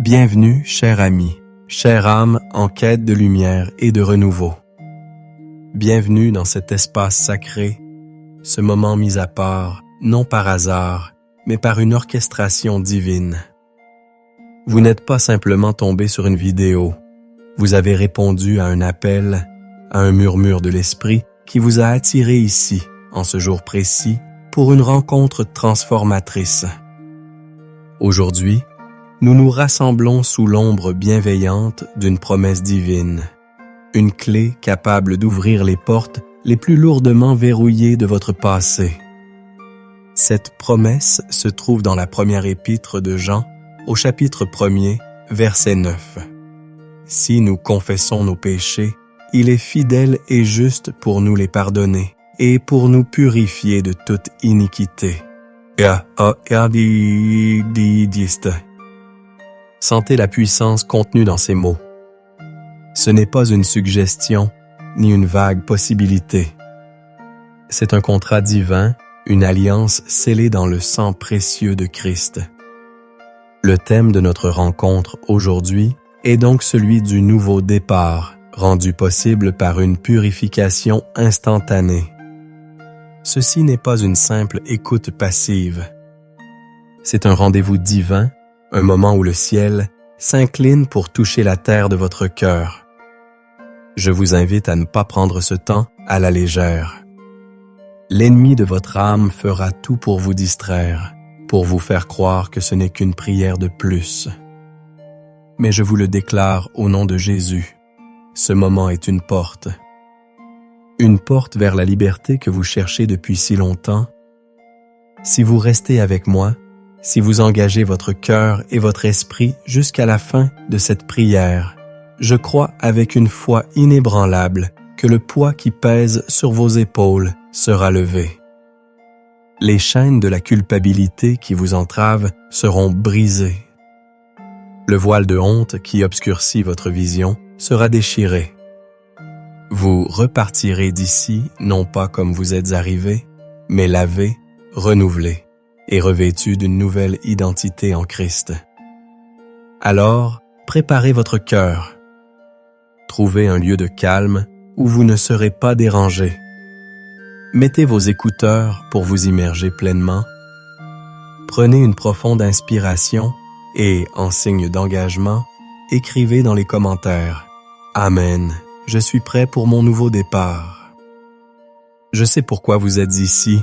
Bienvenue, cher ami, chère âme en quête de lumière et de renouveau. Bienvenue dans cet espace sacré, ce moment mis à part, non par hasard, mais par une orchestration divine. Vous n'êtes pas simplement tombé sur une vidéo, vous avez répondu à un appel, à un murmure de l'esprit qui vous a attiré ici, en ce jour précis, pour une rencontre transformatrice. Aujourd'hui, nous nous rassemblons sous l'ombre bienveillante d'une promesse divine, une clé capable d'ouvrir les portes les plus lourdement verrouillées de votre passé. Cette promesse se trouve dans la première épître de Jean, au chapitre 1er, verset 9. Si nous confessons nos péchés, il est fidèle et juste pour nous les pardonner et pour nous purifier de toute iniquité. Sentez la puissance contenue dans ces mots. Ce n'est pas une suggestion, ni une vague possibilité. C'est un contrat divin, une alliance scellée dans le sang précieux de Christ. Le thème de notre rencontre aujourd'hui est donc celui du nouveau départ, rendu possible par une purification instantanée. Ceci n'est pas une simple écoute passive. C'est un rendez-vous divin, un moment où le ciel s'incline pour toucher la terre de votre cœur. Je vous invite à ne pas prendre ce temps à la légère. L'ennemi de votre âme fera tout pour vous distraire, pour vous faire croire que ce n'est qu'une prière de plus. Mais je vous le déclare au nom de Jésus, ce moment est une porte vers la liberté que vous cherchez depuis si longtemps. Si vous restez avec moi, si vous engagez votre cœur et votre esprit jusqu'à la fin de cette prière, je crois avec une foi inébranlable que le poids qui pèse sur vos épaules sera levé. Les chaînes de la culpabilité qui vous entravent seront brisées. Le voile de honte qui obscurcit votre vision sera déchiré. Vous repartirez d'ici non pas comme vous êtes arrivé, mais lavé, renouvelé et revêtu d'une nouvelle identité en Christ. Alors, préparez votre cœur. Trouvez un lieu de calme où vous ne serez pas dérangé. Mettez vos écouteurs pour vous immerger pleinement. Prenez une profonde inspiration et, en signe d'engagement, écrivez dans les commentaires « Amen, je suis prêt pour mon nouveau départ ». Je sais pourquoi vous êtes ici.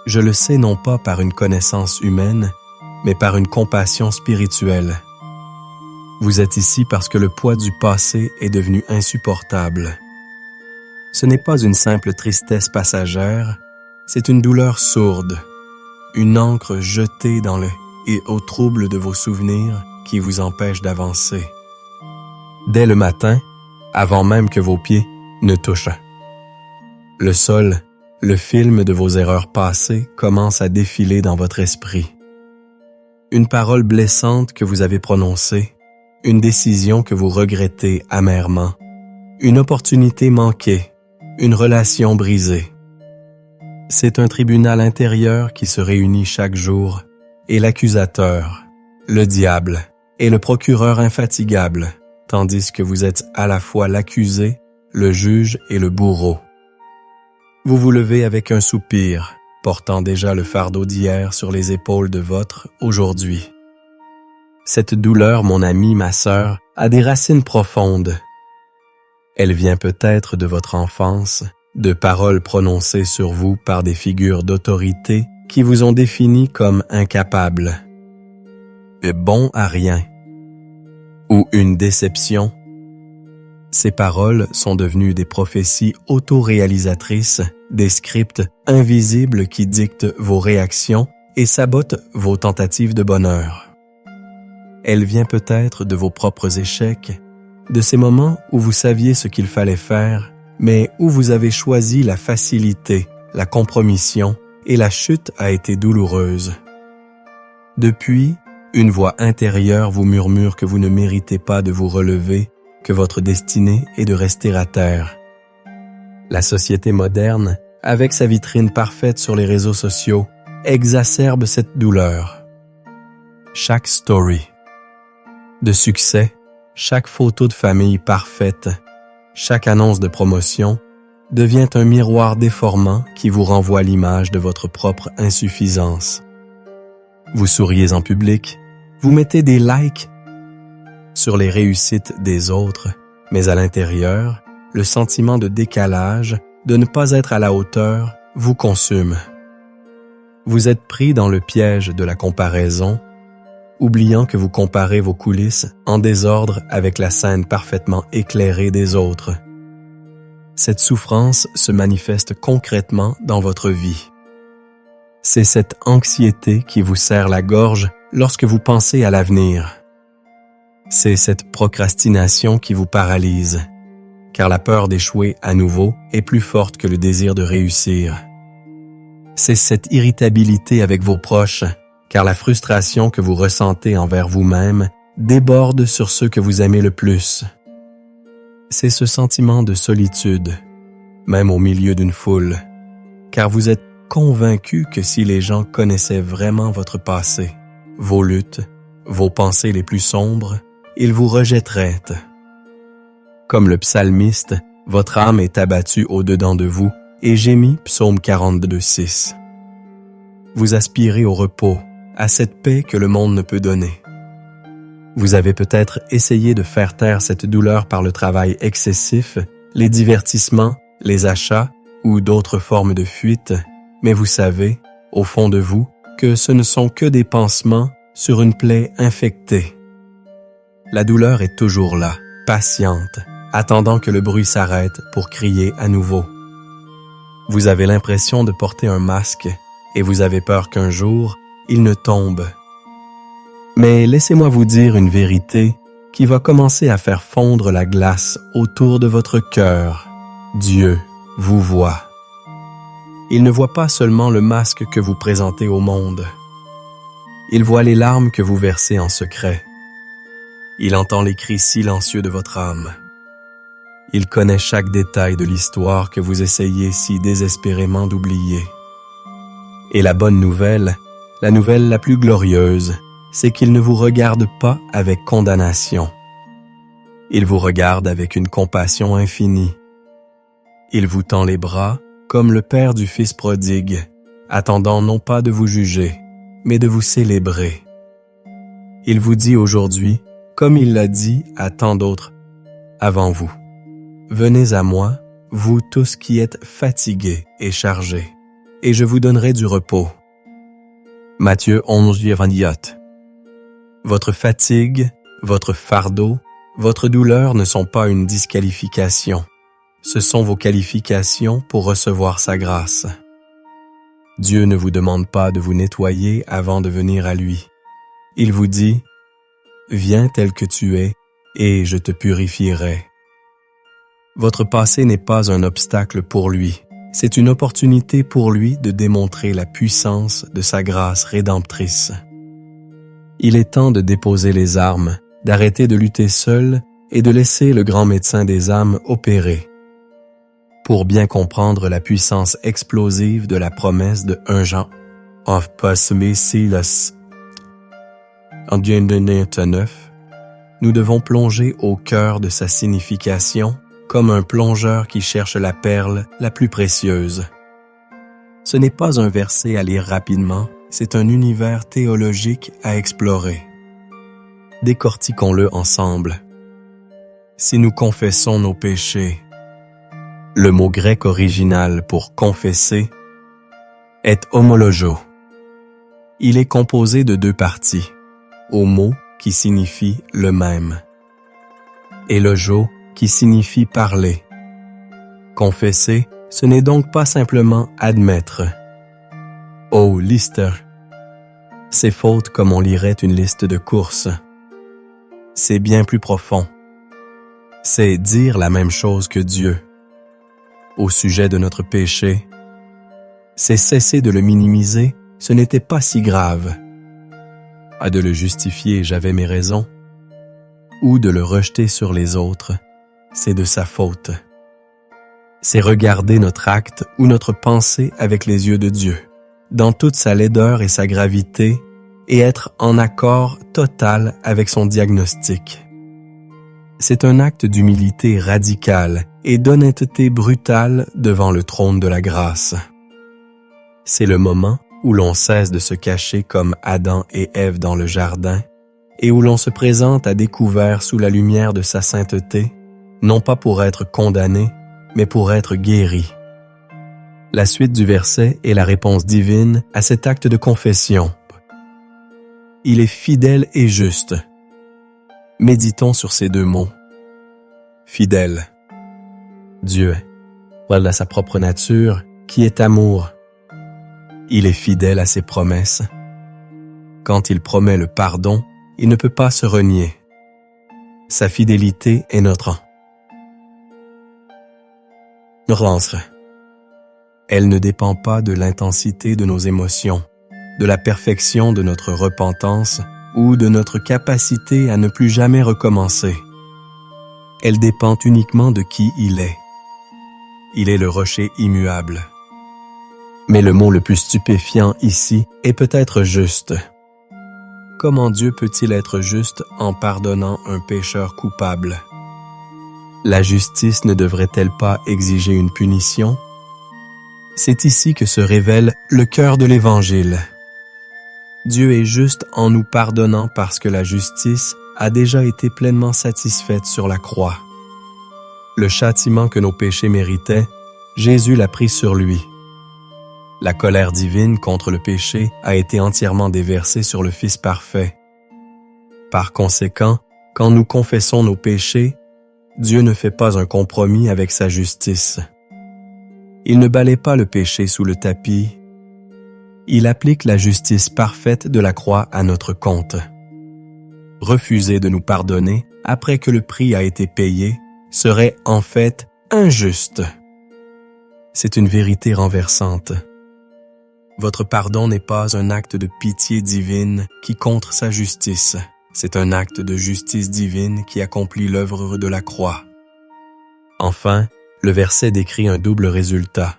Je le sais non pas par une connaissance humaine, mais par une compassion spirituelle. Vous êtes ici parce que le poids du passé est devenu insupportable. Ce n'est pas une simple tristesse passagère, c'est une douleur sourde, une encre jetée dans le et au trouble de vos souvenirs qui vous empêche d'avancer. Dès le matin, avant même que vos pieds ne touchent le sol, le film de vos erreurs passées commence à défiler dans votre esprit. Une parole blessante que vous avez prononcée, une décision que vous regrettez amèrement, une opportunité manquée, une relation brisée. C'est un tribunal intérieur qui se réunit chaque jour et l'accusateur, le diable et le procureur infatigable, tandis que vous êtes à la fois l'accusé, le juge et le bourreau. Vous vous levez avec un soupir, portant déjà le fardeau d'hier sur les épaules de votre aujourd'hui. Cette douleur, mon ami, ma sœur, a des racines profondes. Elle vient peut-être de votre enfance, de paroles prononcées sur vous par des figures d'autorité qui vous ont défini comme incapable, bon à rien, ou une déception. Ces paroles sont devenues des prophéties autoréalisatrices, des scripts invisibles qui dictent vos réactions et sabotent vos tentatives de bonheur. Elle vient peut-être de vos propres échecs, de ces moments où vous saviez ce qu'il fallait faire, mais où vous avez choisi la facilité, la compromission, et la chute a été douloureuse. Depuis, une voix intérieure vous murmure que vous ne méritez pas de vous relever, que votre destinée est de rester à terre. La société moderne, avec sa vitrine parfaite sur les réseaux sociaux, exacerbe cette douleur. Chaque story, de succès, chaque photo de famille parfaite, chaque annonce de promotion devient un miroir déformant qui vous renvoie l'image de votre propre insuffisance. Vous souriez en public, vous mettez des likes sur les réussites des autres, mais à l'intérieur, le sentiment de décalage, de ne pas être à la hauteur, vous consume. Vous êtes pris dans le piège de la comparaison, oubliant que vous comparez vos coulisses en désordre avec la scène parfaitement éclairée des autres. Cette souffrance se manifeste concrètement dans votre vie. C'est cette anxiété qui vous serre la gorge lorsque vous pensez à l'avenir. C'est cette procrastination qui vous paralyse, car la peur d'échouer à nouveau est plus forte que le désir de réussir. C'est cette irritabilité avec vos proches, car la frustration que vous ressentez envers vous-même déborde sur ceux que vous aimez le plus. C'est ce sentiment de solitude, même au milieu d'une foule, car vous êtes convaincu que si les gens connaissaient vraiment votre passé, vos luttes, vos pensées les plus sombres, ils vous rejetteraient. Comme le psalmiste, votre âme est abattue au-dedans de vous et gémit, psaume 42:6. Vous aspirez au repos, à cette paix que le monde ne peut donner. Vous avez peut-être essayé de faire taire cette douleur par le travail excessif, les divertissements, les achats ou d'autres formes de fuite, mais vous savez, au fond de vous, que ce ne sont que des pansements sur une plaie infectée. La douleur est toujours là, patiente, attendant que le bruit s'arrête pour crier à nouveau. Vous avez l'impression de porter un masque et vous avez peur qu'un jour, il ne tombe. Mais laissez-moi vous dire une vérité qui va commencer à faire fondre la glace autour de votre cœur. Dieu vous voit. Il ne voit pas seulement le masque que vous présentez au monde. Il voit les larmes que vous versez en secret. Il entend les cris silencieux de votre âme. Il connaît chaque détail de l'histoire que vous essayez si désespérément d'oublier. Et la bonne nouvelle, la nouvelle la plus glorieuse, c'est qu'il ne vous regarde pas avec condamnation. Il vous regarde avec une compassion infinie. Il vous tend les bras comme le père du fils prodigue, attendant non pas de vous juger, mais de vous célébrer. Il vous dit aujourd'hui, comme il l'a dit à tant d'autres avant vous, « Venez à moi, vous tous qui êtes fatigués et chargés, et je vous donnerai du repos. » Matthieu 11:28. Votre fatigue, votre fardeau, votre douleur ne sont pas une disqualification. Ce sont vos qualifications pour recevoir sa grâce. Dieu ne vous demande pas de vous nettoyer avant de venir à lui. Il vous dit, « Viens tel que tu es, et je te purifierai. » Votre passé n'est pas un obstacle pour lui. C'est une opportunité pour lui de démontrer la puissance de sa grâce rédemptrice. Il est temps de déposer les armes, d'arrêter de lutter seul et de laisser le grand médecin des âmes opérer. Pour bien comprendre la puissance explosive de la promesse de 1 Jean, of Possimissilas, en 9, nous devons plonger au cœur de sa signification comme un plongeur qui cherche la perle la plus précieuse. Ce n'est pas un verset à lire rapidement, c'est un univers théologique à explorer. Décortiquons-le ensemble. Si nous confessons nos péchés, le mot grec original pour confesser est homologo. Il est composé de 2 parties, homo qui signifie le même, et logo qui signifie parler. Confesser, ce n'est donc pas simplement admettre. Oh, lister. C'est faute comme on lirait une liste de courses. C'est bien plus profond. C'est dire la même chose que Dieu. Au sujet de notre péché, c'est cesser de le minimiser, ce n'était pas si grave. À de le justifier, j'avais mes raisons. Ou de le rejeter sur les autres, c'est de sa faute. C'est regarder notre acte ou notre pensée avec les yeux de Dieu, dans toute sa laideur et sa gravité, et être en accord total avec son diagnostic. C'est un acte d'humilité radicale et d'honnêteté brutale devant le trône de la grâce. C'est le moment où l'on cesse de se cacher comme Adam et Ève dans le jardin et où l'on se présente à découvert sous la lumière de sa sainteté, non pas pour être condamné, mais pour être guéri. La suite du verset est la réponse divine à cet acte de confession. Il est fidèle et juste. Méditons sur ces deux mots. Fidèle. Dieu, voilà sa propre nature, qui est amour. Il est fidèle à ses promesses. Quand il promet le pardon, il ne peut pas se renier. Sa fidélité est notre relance. Elle ne dépend pas de l'intensité de nos émotions, de la perfection de notre repentance ou de notre capacité à ne plus jamais recommencer. Elle dépend uniquement de qui il est. Il est le rocher immuable. Mais le mot le plus stupéfiant ici est peut-être juste. Comment Dieu peut-il être juste en pardonnant un pécheur coupable? La justice ne devrait-elle pas exiger une punition? C'est ici que se révèle le cœur de l'Évangile. Dieu est juste en nous pardonnant parce que la justice a déjà été pleinement satisfaite sur la croix. Le châtiment que nos péchés méritaient, Jésus l'a pris sur lui. La colère divine contre le péché a été entièrement déversée sur le Fils parfait. Par conséquent, quand nous confessons nos péchés, Dieu ne fait pas un compromis avec sa justice. Il ne balaie pas le péché sous le tapis. Il applique la justice parfaite de la croix à notre compte. Refuser de nous pardonner après que le prix a été payé serait en fait injuste. C'est une vérité renversante. Votre pardon n'est pas un acte de pitié divine qui contre sa justice. C'est un acte de justice divine qui accomplit l'œuvre de la croix. Enfin, le verset décrit un double résultat.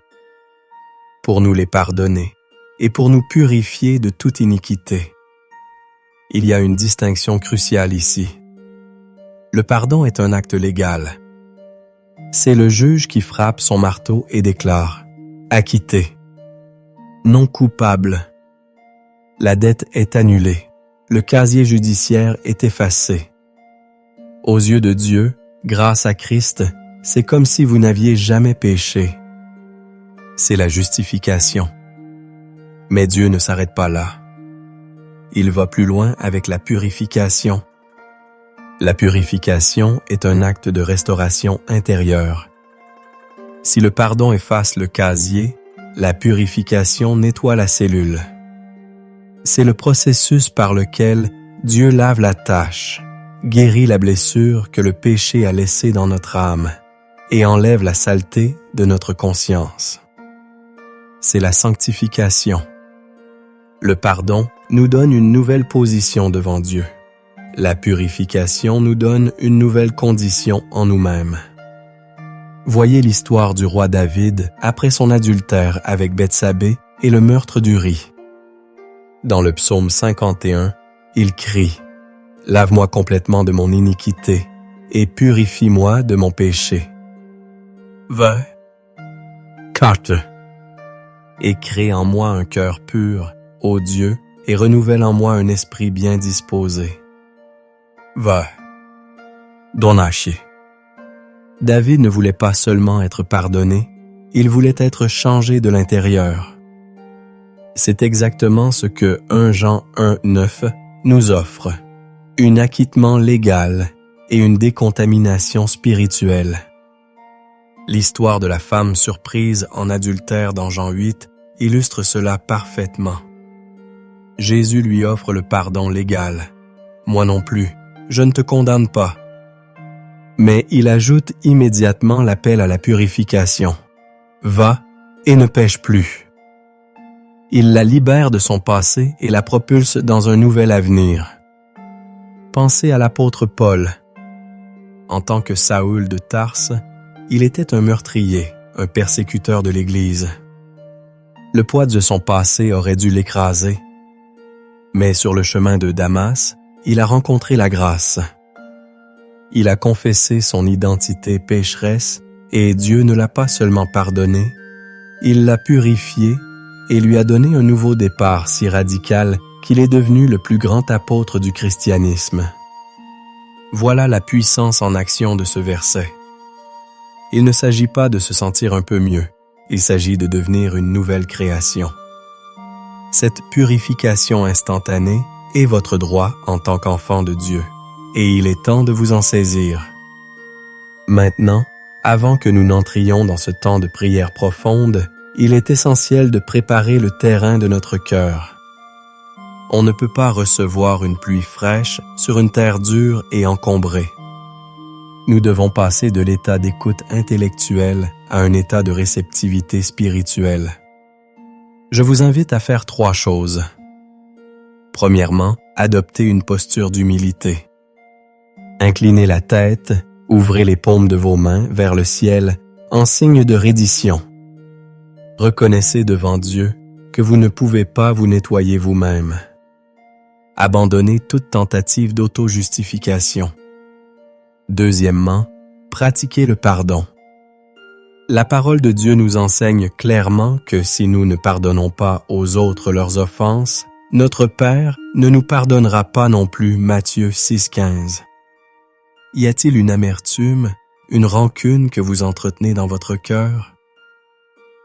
Pour nous les pardonner et pour nous purifier de toute iniquité. Il y a une distinction cruciale ici. Le pardon est un acte légal. C'est le juge qui frappe son marteau et déclare « acquitté ». Non coupable. La dette est annulée. Le casier judiciaire est effacé. Aux yeux de Dieu, grâce à Christ, c'est comme si vous n'aviez jamais péché. C'est la justification. Mais Dieu ne s'arrête pas là. Il va plus loin avec la purification. La purification est un acte de restauration intérieure. Si le pardon efface le casier, la purification nettoie la cellule. C'est le processus par lequel Dieu lave la tache, guérit la blessure que le péché a laissée dans notre âme et enlève la saleté de notre conscience. C'est la sanctification. Le pardon nous donne une nouvelle position devant Dieu. La purification nous donne une nouvelle condition en nous-mêmes. Voyez l'histoire du roi David après son adultère avec Bethsabée et le meurtre d'Uri. Dans le psaume 51, il crie « Lave-moi complètement de mon iniquité et purifie-moi de mon péché. » Va, carte, et crée en moi un cœur pur, ô Dieu, et renouvelle en moi un esprit bien disposé. Va, donachier. David ne voulait pas seulement être pardonné, il voulait être changé de l'intérieur. C'est exactement ce que 1 Jean 1:9 nous offre, un acquittement légal et une décontamination spirituelle. L'histoire de la femme surprise en adultère dans Jean 8 illustre cela parfaitement. Jésus lui offre le pardon légal. Moi non plus, je ne te condamne pas. Mais il ajoute immédiatement l'appel à la purification. Va et ne pêche plus. Il la libère de son passé et la propulse dans un nouvel avenir. Pensez à l'apôtre Paul. En tant que Saül de Tarse, il était un meurtrier, un persécuteur de l'Église. Le poids de son passé aurait dû l'écraser. Mais sur le chemin de Damas, il a rencontré la grâce. Il a confessé son identité pécheresse et Dieu ne l'a pas seulement pardonné, il l'a purifié et lui a donné un nouveau départ si radical qu'il est devenu le plus grand apôtre du christianisme. Voilà la puissance en action de ce verset. Il ne s'agit pas de se sentir un peu mieux, il s'agit de devenir une nouvelle création. Cette purification instantanée est votre droit en tant qu'enfant de Dieu, et il est temps de vous en saisir. Maintenant, avant que nous n'entrions dans ce temps de prière profonde, il est essentiel de préparer le terrain de notre cœur. On ne peut pas recevoir une pluie fraîche sur une terre dure et encombrée. Nous devons passer de l'état d'écoute intellectuelle à un état de réceptivité spirituelle. Je vous invite à faire 3 choses. Premièrement, adoptez une posture d'humilité. Inclinez la tête, ouvrez les paumes de vos mains vers le ciel en signe de reddition. Reconnaissez devant Dieu que vous ne pouvez pas vous nettoyer vous-même. Abandonnez toute tentative d'auto-justification. Deuxièmement, pratiquez le pardon. La parole de Dieu nous enseigne clairement que si nous ne pardonnons pas aux autres leurs offenses, notre Père ne nous pardonnera pas non plus. Matthieu 6,15. Y a-t-il une amertume, une rancune que vous entretenez dans votre cœur?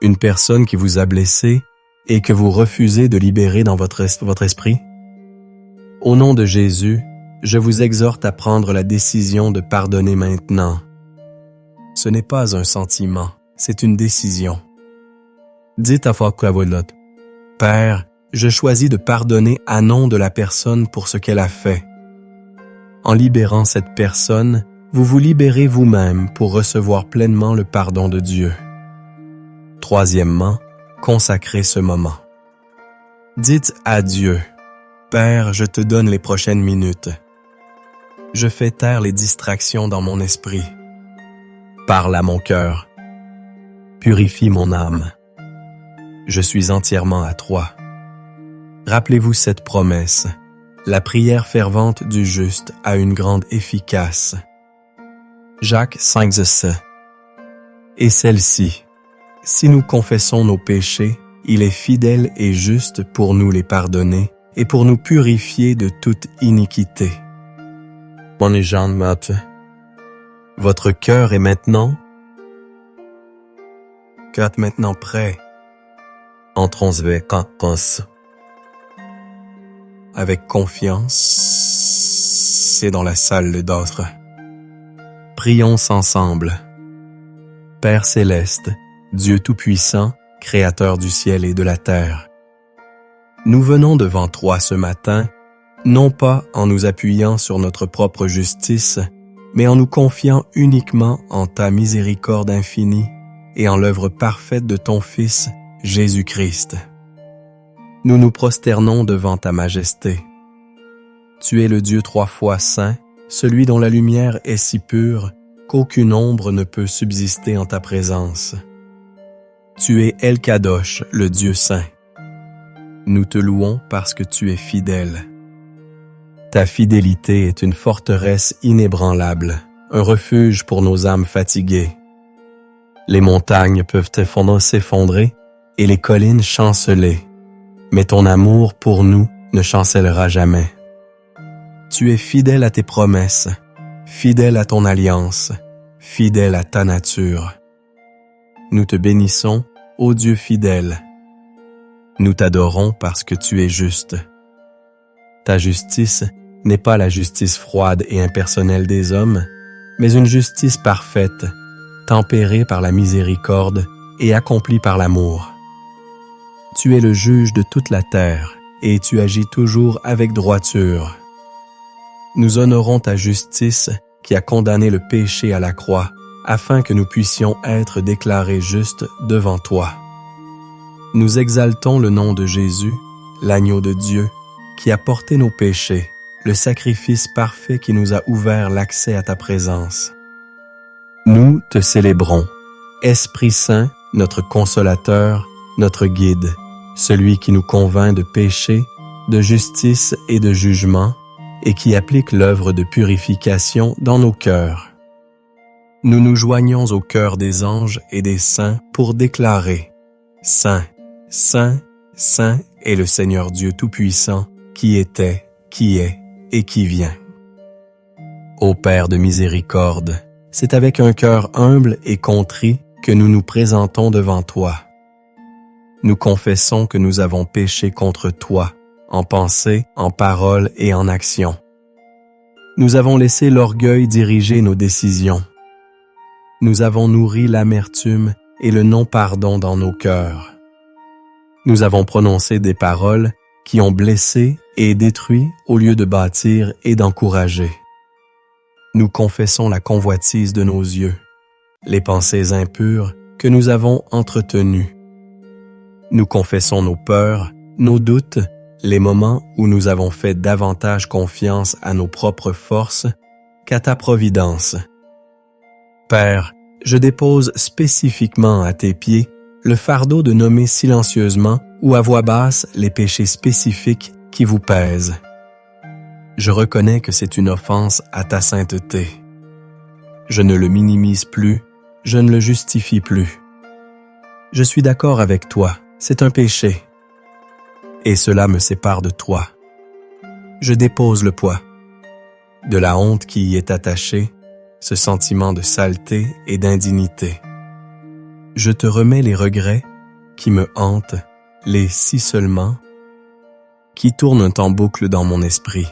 Une personne qui vous a blessé et que vous refusez de libérer dans votre esprit? Au nom de Jésus, je vous exhorte à prendre la décision de pardonner maintenant. Ce n'est pas un sentiment, c'est une décision. Dites à Fakwavolot, « Père, je choisis de pardonner à nom de la personne pour ce qu'elle a fait. » En libérant cette personne, vous vous libérez vous-même pour recevoir pleinement le pardon de Dieu. Troisièmement, consacrez ce moment. Dites à Dieu, « Père, je te donne les prochaines minutes. Je fais taire les distractions dans mon esprit. Parle à mon cœur. Purifie mon âme. Je suis entièrement à toi. » Rappelez-vous cette promesse. La prière fervente du juste a une grande efficace. Jacques 5,7. Et celle-ci, si nous confessons nos péchés, il est fidèle et juste pour nous les pardonner et pour nous purifier de toute iniquité. Mon Jean Matthieu. Votre cœur est maintenant prêt. Entrons avec confiance, c'est dans la salle d'autres. Prions ensemble. Père céleste, Dieu tout-puissant, Créateur du ciel et de la terre. Nous venons devant toi ce matin, non pas en nous appuyant sur notre propre justice, mais en nous confiant uniquement en ta miséricorde infinie et en l'œuvre parfaite de ton Fils, Jésus-Christ. Nous nous prosternons devant ta majesté. Tu es le Dieu 3 fois saint, celui dont la lumière est si pure qu'aucune ombre ne peut subsister en ta présence. Tu es El Kadosh, le Dieu saint. Nous te louons parce que tu es fidèle. Ta fidélité est une forteresse inébranlable, un refuge pour nos âmes fatiguées. Les montagnes peuvent s'effondrer et les collines chanceler, mais ton amour pour nous ne chancellera jamais. Tu es fidèle à tes promesses, fidèle à ton alliance, fidèle à ta nature. Nous te bénissons, ô Dieu fidèle. Nous t'adorons parce que tu es juste. Ta justice n'est pas la justice froide et impersonnelle des hommes, mais une justice parfaite, tempérée par la miséricorde et accomplie par l'amour. Tu es le juge de toute la terre et tu agis toujours avec droiture. Nous honorons ta justice qui a condamné le péché à la croix, afin que nous puissions être déclarés justes devant toi. Nous exaltons le nom de Jésus, l'agneau de Dieu, qui a porté nos péchés, le sacrifice parfait qui nous a ouvert l'accès à ta présence. Nous te célébrons, Esprit Saint, notre consolateur, notre guide, celui qui nous convainc de péché de justice et de jugement, et qui applique l'œuvre de purification dans nos cœurs. Nous nous joignons au cœur des anges et des saints pour déclarer « Saint, Saint, Saint est le Seigneur Dieu Tout-Puissant, qui était, qui est et qui vient. » Ô Père de miséricorde, c'est avec un cœur humble et contrit que nous nous présentons devant toi. Nous confessons que nous avons péché contre toi, en pensée, en parole et en action. Nous avons laissé l'orgueil diriger nos décisions. Nous avons nourri l'amertume et le non-pardon dans nos cœurs. Nous avons prononcé des paroles qui ont blessé et détruit au lieu de bâtir et d'encourager. Nous confessons la convoitise de nos yeux, les pensées impures que nous avons entretenues. Nous confessons nos peurs, nos doutes, les moments où nous avons fait davantage confiance à nos propres forces qu'à ta providence. Père, je dépose spécifiquement à tes pieds le fardeau de nommer silencieusement ou à voix basse les péchés spécifiques qui vous pèsent. Je reconnais que c'est une offense à ta sainteté. Je ne le minimise plus, je ne le justifie plus. Je suis d'accord avec toi, c'est un péché. Et cela me sépare de toi. Je dépose le poids de la honte qui y est attachée, ce sentiment de saleté et d'indignité. Je te remets les regrets qui me hantent, les si seulement, qui tournent en boucle dans mon esprit.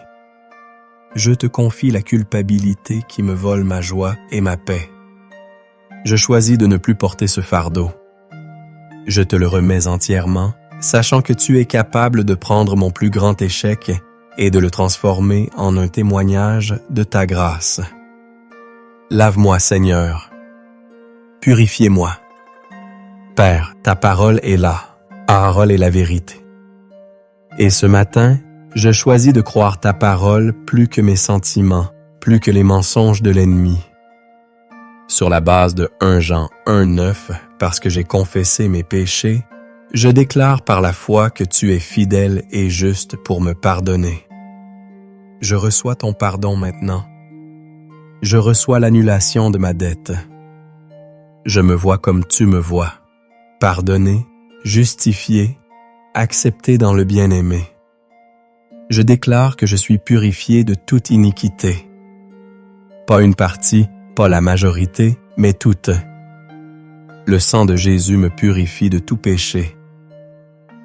Je te confie la culpabilité qui me vole ma joie et ma paix. Je choisis de ne plus porter ce fardeau. Je te le remets entièrement, sachant que tu es capable de prendre mon plus grand échec et de le transformer en un témoignage de ta grâce. Lave-moi, Seigneur. Purifiez-moi. Père, ta parole est là. Parole est la vérité. Et ce matin, je choisis de croire ta parole plus que mes sentiments, plus que les mensonges de l'ennemi. Sur la base de 1 Jean 1,9, parce que j'ai confessé mes péchés, je déclare par la foi que tu es fidèle et juste pour me pardonner. Je reçois ton pardon maintenant. Je reçois l'annulation de ma dette. Je me vois comme tu me vois, pardonné, justifié, accepté dans le bien-aimé. Je déclare que je suis purifié de toute iniquité. Pas une partie, pas la majorité, mais toute. Le sang de Jésus me purifie de tout péché.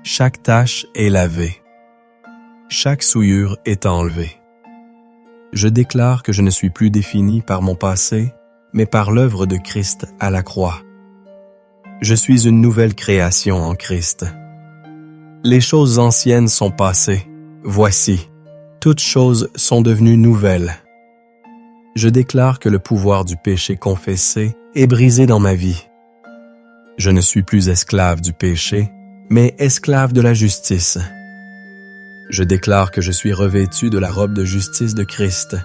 Chaque tache est lavée. Chaque souillure est enlevée. Je déclare que je ne suis plus défini par mon passé, mais par l'œuvre de Christ à la croix. Je suis une nouvelle création en Christ. Les choses anciennes sont passées. Voici, toutes choses sont devenues nouvelles. Je déclare que le pouvoir du péché confessé est brisé dans ma vie. Je ne suis plus esclave du péché, mais esclave de la justice. Je déclare que je suis revêtu de la robe de justice de Christ.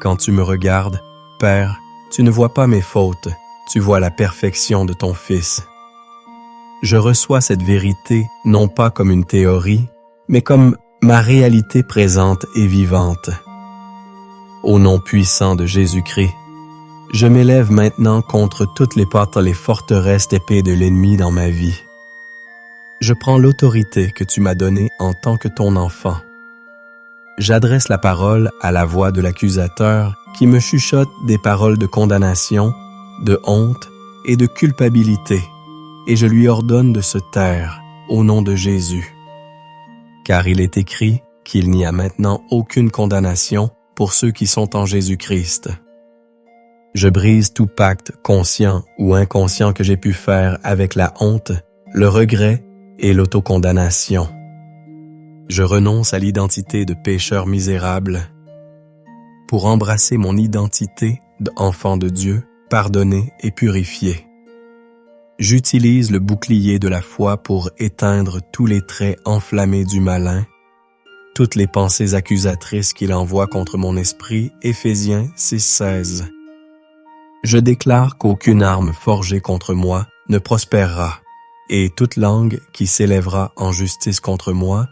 Quand tu me regardes, Père, tu ne vois pas mes fautes, tu vois la perfection de ton Fils. Je reçois cette vérité non pas comme une théorie, mais comme ma réalité présente et vivante. Au nom puissant de Jésus-Christ, je m'élève maintenant contre toutes les forteresses épées de l'ennemi dans ma vie. Je prends l'autorité que tu m'as donnée en tant que ton enfant. J'adresse la parole à la voix de l'accusateur qui me chuchote des paroles de condamnation, de honte et de culpabilité, et je lui ordonne de se taire au nom de Jésus. Car il est écrit qu'il n'y a maintenant aucune condamnation pour ceux qui sont en Jésus-Christ. Je brise tout pacte conscient ou inconscient que j'ai pu faire avec la honte, le regret et l'autocondamnation. Je renonce à l'identité de pécheur misérable pour embrasser mon identité d'enfant de Dieu, pardonné et purifié. J'utilise le bouclier de la foi pour éteindre tous les traits enflammés du malin, toutes les pensées accusatrices qu'il envoie contre mon esprit, Éphésiens 6,16. Je déclare qu'aucune arme forgée contre moi ne prospérera, et toute langue qui s'élèvera en justice contre moi,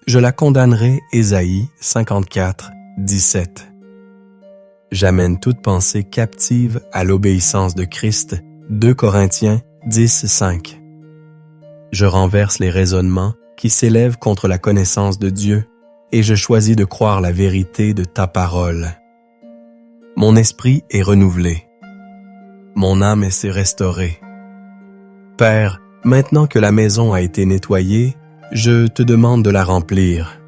je la condamnerai, Ésaïe 54, 17. J'amène toute pensée captive à l'obéissance de Christ, 2 Corinthiens 10, 5. Je renverse les raisonnements qui s'élèvent contre la connaissance de Dieu, et je choisis de croire la vérité de ta parole. Mon esprit est renouvelé. Mon âme s'est restaurée. Père, maintenant que la maison a été nettoyée, je te demande de la remplir.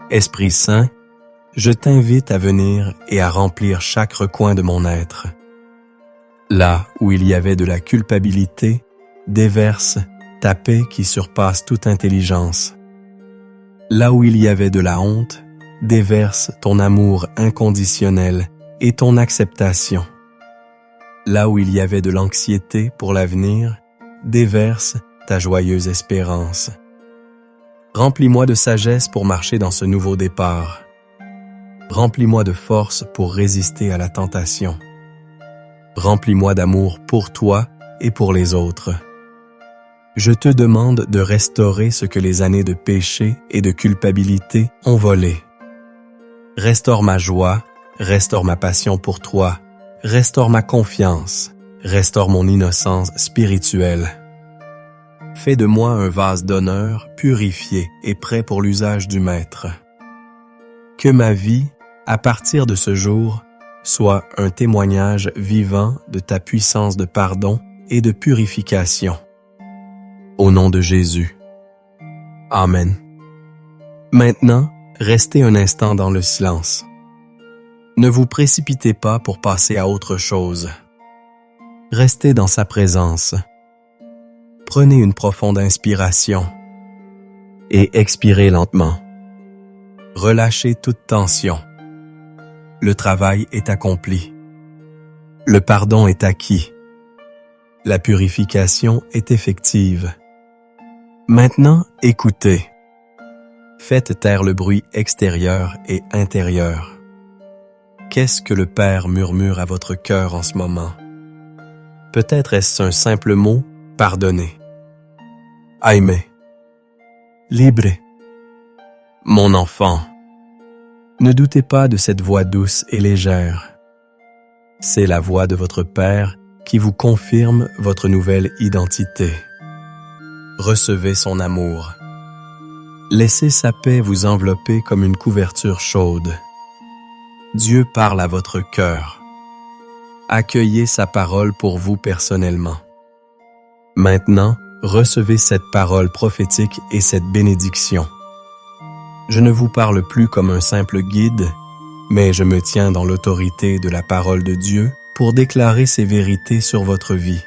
Esprit Saint, je t'invite à venir et à remplir chaque recoin de mon être. Là où il y avait de la culpabilité, déverse ta paix qui surpasse toute intelligence. Là où il y avait de la honte, déverse ton amour inconditionnel et ton acceptation. Là où il y avait de l'anxiété pour l'avenir, déverse ta joyeuse espérance. Remplis-moi de sagesse pour marcher dans ce nouveau départ. Remplis-moi de force pour résister à la tentation. Remplis-moi d'amour pour toi et pour les autres. Je te demande de restaurer ce que les années de péché et de culpabilité ont volé. Restaure ma joie, restaure ma passion pour toi, restaure ma confiance, restaure mon innocence spirituelle. Fais de moi un vase d'honneur, purifié et prêt pour l'usage du Maître. Que ma vie, à partir de ce jour, soit un témoignage vivant de ta puissance de pardon et de purification. Au nom de Jésus. Amen. Maintenant, restez un instant dans le silence. Ne vous précipitez pas pour passer à autre chose. Restez dans sa présence. Prenez une profonde inspiration et expirez lentement. Relâchez toute tension. Le travail est accompli. Le pardon est acquis. La purification est effective. Maintenant, écoutez. Faites taire le bruit extérieur et intérieur. Qu'est-ce que le Père murmure à votre cœur en ce moment? Peut-être est-ce un simple mot, pardonner. Aime. Libre. Mon enfant. Ne doutez pas de cette voix douce et légère. C'est la voix de votre Père qui vous confirme votre nouvelle identité. Recevez son amour. Laissez sa paix vous envelopper comme une couverture chaude. Dieu parle à votre cœur. Accueillez sa parole pour vous personnellement. Maintenant, recevez cette parole prophétique et cette bénédiction. Je ne vous parle plus comme un simple guide, mais je me tiens dans l'autorité de la parole de Dieu pour déclarer ses vérités sur votre vie.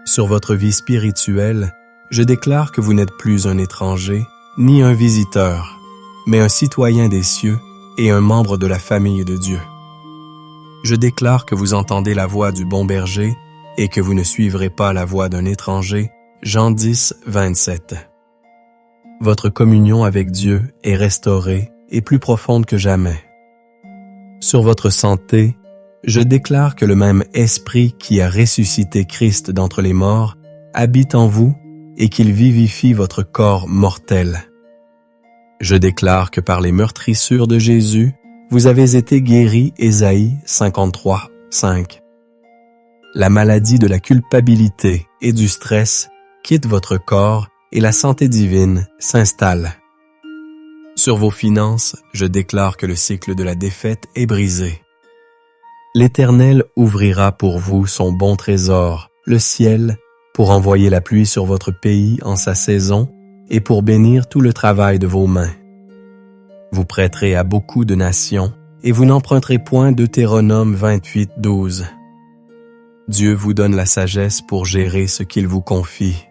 Sur votre vie spirituelle, je déclare que vous n'êtes plus un étranger, ni un visiteur, mais un citoyen des cieux et un membre de la famille de Dieu. Je déclare que vous entendez la voix du bon berger et que vous ne suivrez pas la voix d'un étranger. Jean 10, 27. Votre communion avec Dieu est restaurée et plus profonde que jamais. Sur votre santé, je déclare que le même Esprit qui a ressuscité Christ d'entre les morts habite en vous et qu'il vivifie votre corps mortel. Je déclare que par les meurtrissures de Jésus, vous avez été guéris, Ésaïe 53, 5. La maladie de la culpabilité et du stress quitte votre corps et la santé divine s'installe. Sur vos finances, je déclare que le cycle de la défaite est brisé. L'Éternel ouvrira pour vous son bon trésor, le ciel, pour envoyer la pluie sur votre pays en sa saison et pour bénir tout le travail de vos mains. Vous prêterez à beaucoup de nations et vous n'emprunterez point Deutéronome 28, 12. Dieu vous donne la sagesse pour gérer ce qu'il vous confie.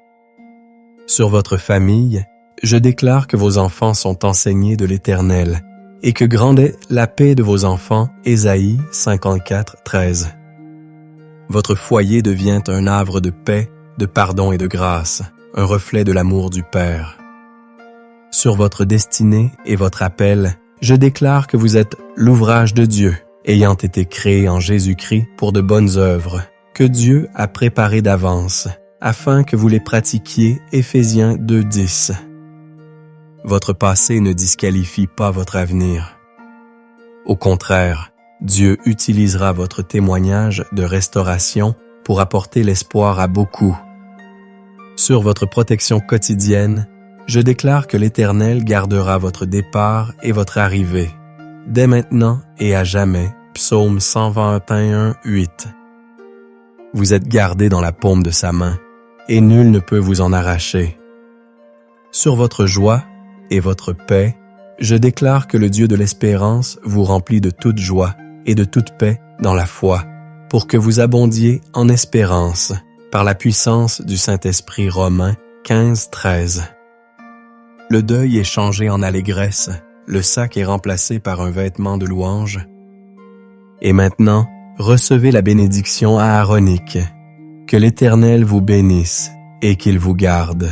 Sur votre famille, je déclare que vos enfants sont enseignés de l'Éternel et que grande est la paix de vos enfants, Ésaïe 54, 13. Votre foyer devient un havre de paix, de pardon et de grâce, un reflet de l'amour du Père. Sur votre destinée et votre appel, je déclare que vous êtes l'ouvrage de Dieu, ayant été créé en Jésus-Christ pour de bonnes œuvres, que Dieu a préparées d'avance, afin que vous les pratiquiez, Éphésiens 2, 10. votre passé ne disqualifie pas votre avenir. Au contraire, Dieu utilisera votre témoignage de restauration pour apporter l'espoir à beaucoup. Sur votre protection quotidienne, je déclare que l'Éternel gardera votre départ et votre arrivée, dès maintenant et à jamais. Psaume 121, 8. Vous êtes gardés dans la paume de sa main, et nul ne peut vous en arracher. Sur votre joie et votre paix, je déclare que le Dieu de l'espérance vous remplit de toute joie et de toute paix dans la foi, pour que vous abondiez en espérance, par la puissance du Saint-Esprit. Romains 15, 13. Le deuil est changé en allégresse, le sac est remplacé par un vêtement de louange. Et maintenant, recevez la bénédiction aaronique. Que l'Éternel vous bénisse et qu'il vous garde.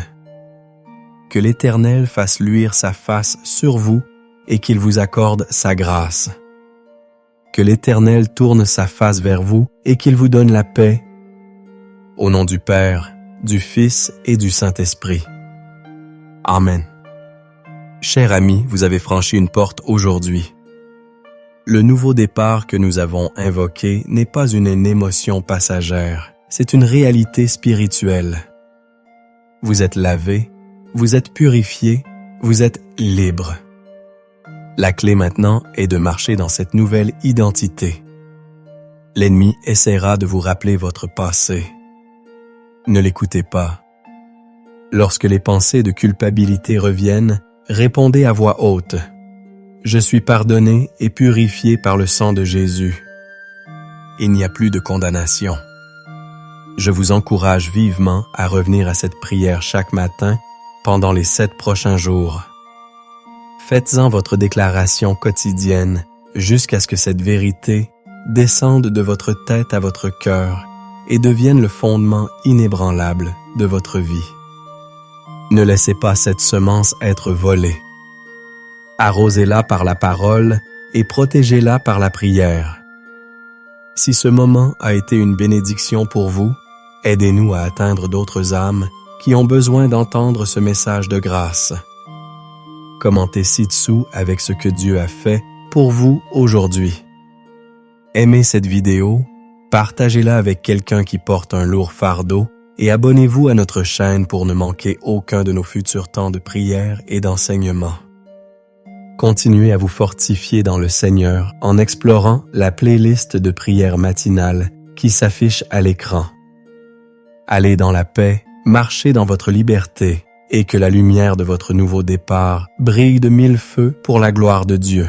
Que l'Éternel fasse luire sa face sur vous et qu'il vous accorde sa grâce. Que l'Éternel tourne sa face vers vous et qu'il vous donne la paix. Au nom du Père, du Fils et du Saint-Esprit. Amen. Cher ami, vous avez franchi une porte aujourd'hui. Le nouveau départ que nous avons invoqué n'est pas une émotion passagère, c'est une réalité spirituelle. Vous êtes lavé, vous êtes purifié, vous êtes libre. La clé maintenant est de marcher dans cette nouvelle identité. L'ennemi essaiera de vous rappeler votre passé. Ne l'écoutez pas. Lorsque les pensées de culpabilité reviennent, répondez à voix haute. Je suis pardonné et purifié par le sang de Jésus. Il n'y a plus de condamnation. Je vous encourage vivement à revenir à cette prière chaque matin pendant les 7 prochains jours. Faites-en votre déclaration quotidienne jusqu'à ce que cette vérité descende de votre tête à votre cœur et devienne le fondement inébranlable de votre vie. Ne laissez pas cette semence être volée. Arrosez-la par la parole et protégez-la par la prière. Si ce moment a été une bénédiction pour vous, aidez-nous à atteindre d'autres âmes qui ont besoin d'entendre ce message de grâce. Commentez ci-dessous avec ce que Dieu a fait pour vous aujourd'hui. Aimez cette vidéo, partagez-la avec quelqu'un qui porte un lourd fardeau et abonnez-vous à notre chaîne pour ne manquer aucun de nos futurs temps de prière et d'enseignement. Continuez à vous fortifier dans le Seigneur en explorant la playlist de prières matinales qui s'affiche à l'écran. Allez dans la paix, marchez dans votre liberté et que la lumière de votre nouveau départ brille de 1000 feux pour la gloire de Dieu.